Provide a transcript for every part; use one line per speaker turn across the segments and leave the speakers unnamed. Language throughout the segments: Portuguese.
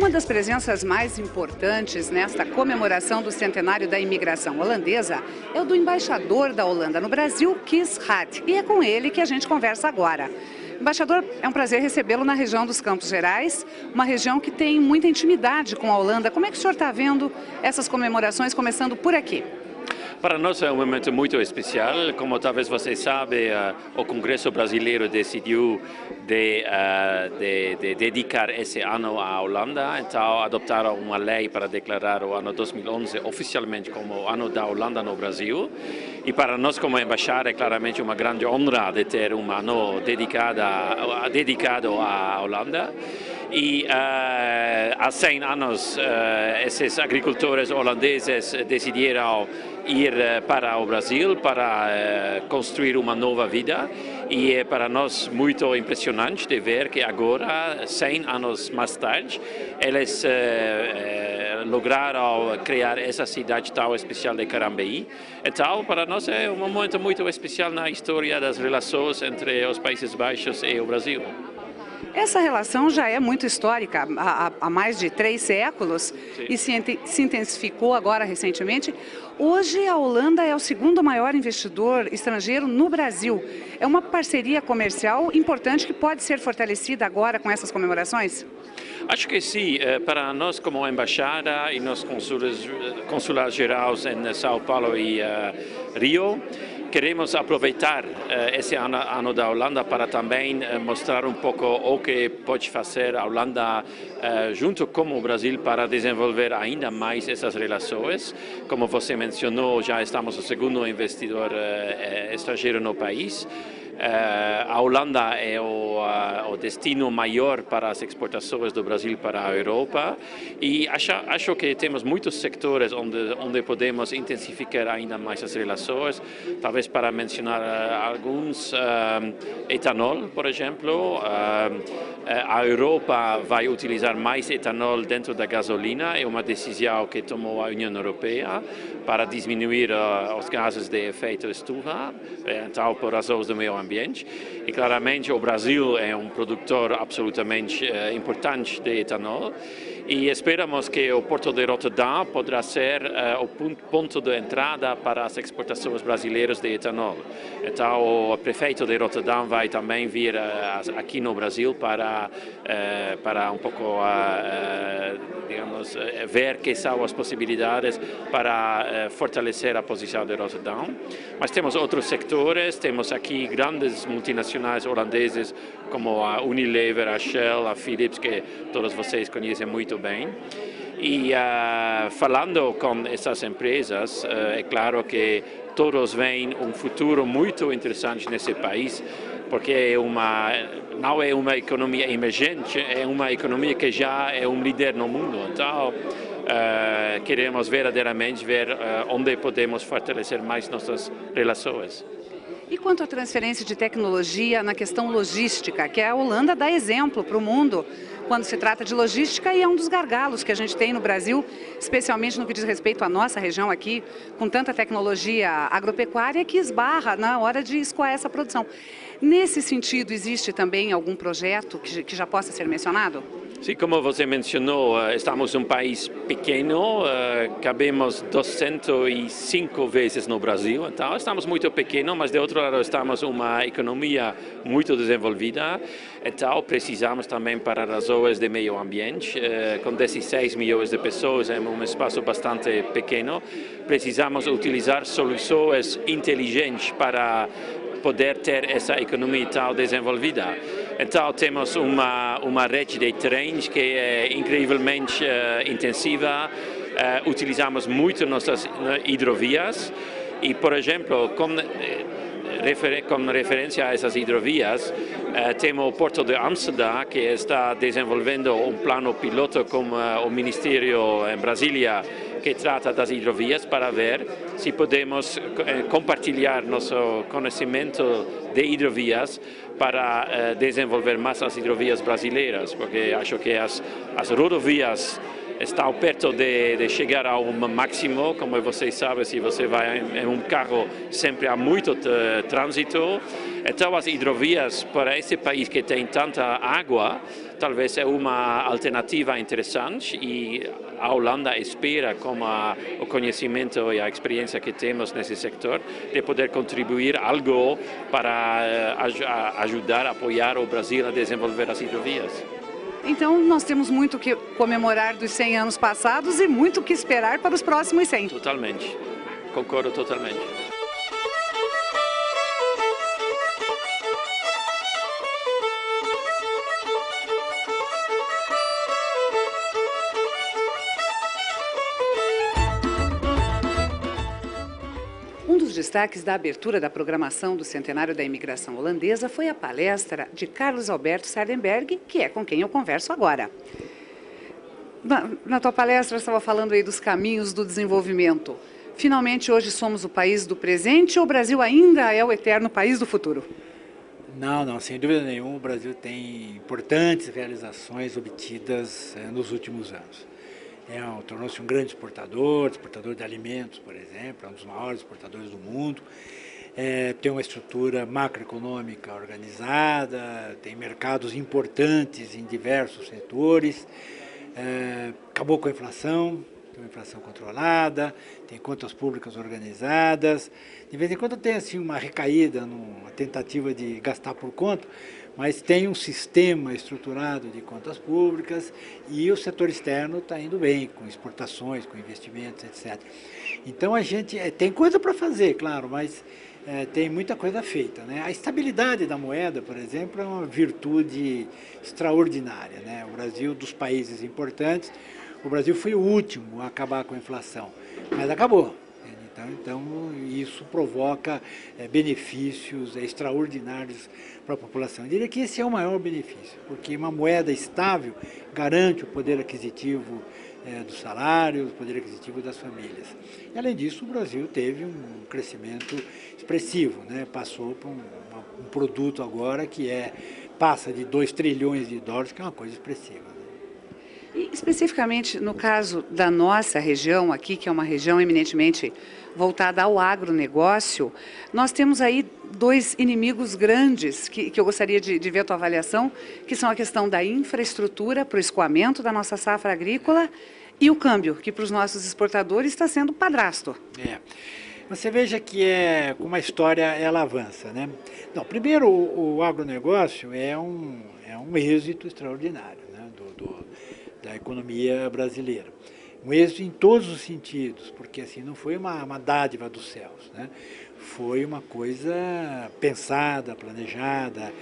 Uma das presenças mais importantes nesta comemoração do centenário da imigração holandesa é o do embaixador da Holanda no Brasil, Kees Raad, e é com ele que a gente conversa agora. Embaixador, é um prazer recebê-lo na região dos Campos Gerais, uma região que tem muita intimidade com a Holanda. Como é que o senhor está vendo essas comemorações, começando por aqui?
Para nós é um momento muito especial. Como talvez você sabe, o Congresso Brasileiro decidiu de dedicar esse ano à Holanda, então adoptaram uma lei para declarar o ano 2011 oficialmente como o ano da Holanda no Brasil. E para nós, como embaixada, é claramente uma grande honra de ter um ano dedicado à Holanda. E há 100 anos, esses agricultores holandeses decidiram ir para o Brasil para construir uma nova vida. E é para nós muito impressionante de ver que agora, 100 anos mais tarde, eles lograram criar essa cidade tão especial de Carambeí. Então, para nós é um momento muito especial na história das relações entre os Países Baixos e o Brasil.
Essa relação já é muito histórica, há mais de 3 séculos. Sim. E se intensificou agora recentemente. Hoje a Holanda é o segundo maior investidor estrangeiro no Brasil. É uma parceria comercial importante que pode ser fortalecida agora com essas comemorações?
Acho que sim. Para nós como embaixada e nos consulados gerais em São Paulo e Rio, queremos aproveitar esse ano da Holanda para também mostrar um pouco o que pode fazer a Holanda junto com o Brasil para desenvolver ainda mais essas relações. Como você mencionou, já estamos o segundo investidor estrangeiro no país. A Holanda é o destino maior para as exportações do Brasil para a Europa e acho que temos muitos setores onde podemos intensificar ainda mais as relações. Talvez para mencionar alguns, etanol, por exemplo. A Europa vai utilizar mais etanol dentro da gasolina, é uma decisão que tomou a União Europeia para diminuir os gases de efeito estufa, então por razões do meio ambiente. E claramente o Brasil é um produtor absolutamente importante de etanol e esperamos que o Porto de Rotterdam poderá ser o ponto de entrada para as exportações brasileiras de etanol. Então o prefeito de Rotterdam vai também vir aqui no Brasil para um pouco digamos, ver que são as possibilidades para fortalecer a posição de Rotterdam. Mas temos outros setores, temos aqui grandes multinacionais holandeses como a Unilever, a Shell, a Philips, que todos vocês conhecem muito bem. E falando com essas empresas, é claro que todos veem um futuro muito interessante nesse país, porque não é uma economia emergente, é uma economia que já é um líder no mundo. Então, queremos verdadeiramente ver onde podemos fortalecer mais nossas relações.
E quanto à transferência de tecnologia na questão logística, que a Holanda dá exemplo para o mundo quando se trata de logística e é um dos gargalos que a gente tem no Brasil, especialmente no que diz respeito à nossa região aqui, com tanta tecnologia agropecuária que esbarra na hora de escoar essa produção. Nesse sentido, existe também algum projeto que já possa ser mencionado?
Sim, como você mencionou, estamos um país pequeno, cabemos 205 vezes no Brasil, então estamos muito pequenos, mas de outro lado estamos uma economia muito desenvolvida, então precisamos também para razões de meio ambiente, com 16 milhões de pessoas em um espaço bastante pequeno, precisamos utilizar soluções inteligentes para poder ter essa economia tão desenvolvida. Então temos uma rede de trens que é incrivelmente intensiva, utilizamos muito nossas hidrovias e, por exemplo, com referência a essas hidrovias, temos o Porto de Amsterdã, que está desenvolvendo um plano piloto com o Ministério em Brasília, que trata das hidrovias, para ver se podemos compartilhar nosso conhecimento de hidrovias para desenvolver mais as hidrovias brasileiras, porque acho que as rodovias está perto de chegar ao máximo, como vocês sabem, se você vai em um carro sempre há muito trânsito. Então as hidrovias para esse país que tem tanta água, talvez é uma alternativa interessante e a Holanda espera, com o conhecimento e a experiência que temos nesse setor, de poder contribuir algo para ajudar, apoiar o Brasil a desenvolver as hidrovias.
Então, nós temos muito que comemorar dos 100 anos passados e muito que esperar para os próximos 100.
Totalmente. Concordo totalmente.
Um dos destaques da abertura da programação do Centenário da Imigração Holandesa foi a palestra de Carlos Alberto Sardenberg, que é com quem eu converso agora. Na tua palestra, você estava falando aí dos caminhos do desenvolvimento. Finalmente, hoje somos o país do presente ou o Brasil ainda é o eterno país do futuro?
Não, sem dúvida nenhuma, o Brasil tem importantes realizações obtidas nos últimos anos. Tornou-se um grande exportador de alimentos, por exemplo, é um dos maiores exportadores do mundo. Tem uma estrutura macroeconômica organizada, tem mercados importantes em diversos setores, acabou com a inflação, tem uma inflação controlada, tem contas públicas organizadas. De vez em quando tem assim, uma recaída, numa tentativa de gastar por conta, mas tem um sistema estruturado de contas públicas e o setor externo está indo bem, com exportações, com investimentos, etc. Então a gente tem coisa para fazer, claro, mas tem muita coisa feita, né? A estabilidade da moeda, por exemplo, é uma virtude extraordinária, né? O Brasil, dos países importantes, o Brasil foi o último a acabar com a inflação, mas acabou. Então isso provoca benefícios extraordinários para a população. Eu diria que esse é o maior benefício, porque uma moeda estável garante o poder aquisitivo dos salários, o poder aquisitivo das famílias. E, além disso, o Brasil teve um crescimento expressivo, né? Passou por um produto agora que passa de 2 trilhões de dólares, que é uma coisa expressiva.
E, especificamente no caso da nossa região aqui, que é uma região eminentemente voltada ao agronegócio, nós temos aí 2 inimigos grandes que eu gostaria de ver a tua avaliação, que são a questão da infraestrutura para o escoamento da nossa safra agrícola e o câmbio, que para os nossos exportadores está sendo padrasto.
Você veja que como a história ela avança, né? Não, primeiro, o agronegócio é um êxito extraordinário, né, da economia brasileira. Um êxito em todos os sentidos, porque assim não foi uma dádiva dos céus, né? Foi uma coisa pensada, planejada,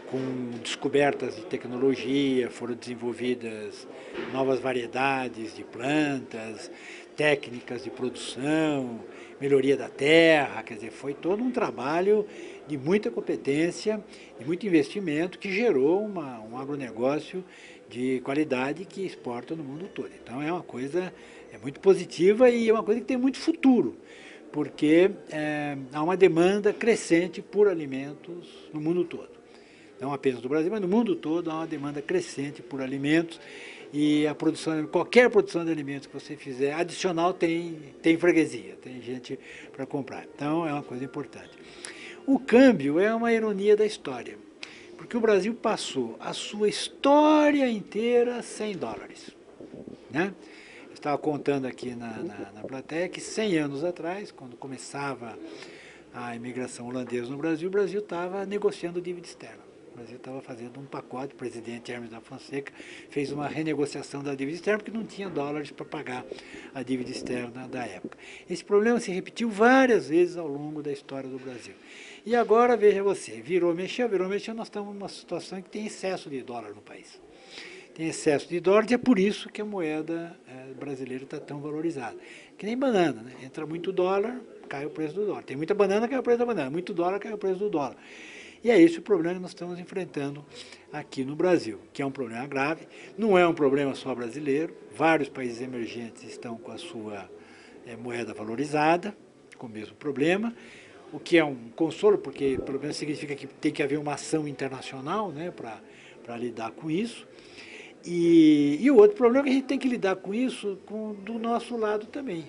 com descobertas de tecnologia, foram desenvolvidas novas variedades de plantas, técnicas de produção, melhoria da terra, quer dizer, foi todo um trabalho de muita competência e muito investimento que gerou um agronegócio de qualidade que exporta no mundo todo. Então é uma coisa muito positiva e é uma coisa que tem muito futuro, porque há uma demanda crescente por alimentos no mundo todo. Não apenas no Brasil, mas no mundo todo há uma demanda crescente por alimentos e qualquer produção de alimentos que você fizer, adicional tem freguesia, tem gente para comprar. Então é uma coisa importante. O câmbio é uma ironia da história, porque o Brasil passou a sua história inteira sem dólares, né? Eu estava contando aqui na plateia que 100 anos atrás, quando começava a imigração holandesa no Brasil, o Brasil estava negociando dívida externa. O Brasil estava fazendo um pacote, o presidente Hermes da Fonseca fez uma renegociação da dívida externa porque não tinha dólares para pagar a dívida externa da época. Esse problema se repetiu várias vezes ao longo da história do Brasil. E agora, veja você, virou, mexeu, nós estamos numa situação que tem excesso de dólar no país. Tem excesso de dólar e é por isso que a moeda brasileira está tão valorizada. Que nem banana, né? Entra muito dólar, cai o preço do dólar. Tem muita banana, cai o preço da banana. Muito dólar, cai o preço do dólar. E é esse o problema que nós estamos enfrentando aqui no Brasil, que é um problema grave. Não é um problema só brasileiro. Vários países emergentes estão com a sua moeda valorizada, com o mesmo problema. O que é um consolo, porque pelo menos significa que tem que haver uma ação internacional, né, para lidar com isso. E o outro problema é que a gente tem que lidar com isso do nosso lado também.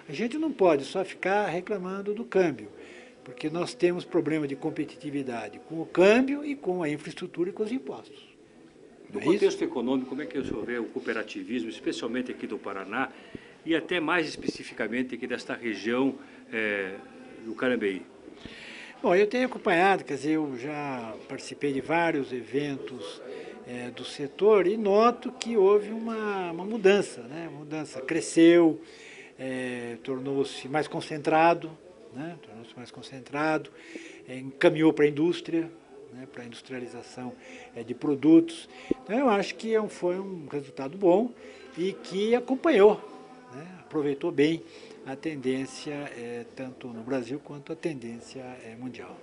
A gente não pode só ficar reclamando do câmbio, porque nós temos problema de competitividade com o câmbio e com a infraestrutura e com os impostos.
No contexto econômico, como é que o senhor vê o cooperativismo, especialmente aqui do Paraná, e até mais especificamente aqui desta região do Carambeí?
Bom, eu tenho acompanhado, quer dizer, eu já participei de vários eventos do setor e noto que houve uma mudança, né? Mudança, cresceu, tornou-se mais concentrado, né? Encaminhou para a indústria, né? Para a industrialização de produtos. Então, eu acho que foi um resultado bom e que acompanhou, né? Aproveitou bem a tendência, tanto no Brasil quanto a tendência mundial.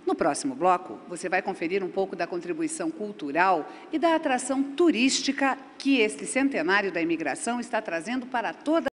No próximo bloco, você vai conferir um pouco da contribuição cultural e da atração turística que este centenário da imigração está trazendo para toda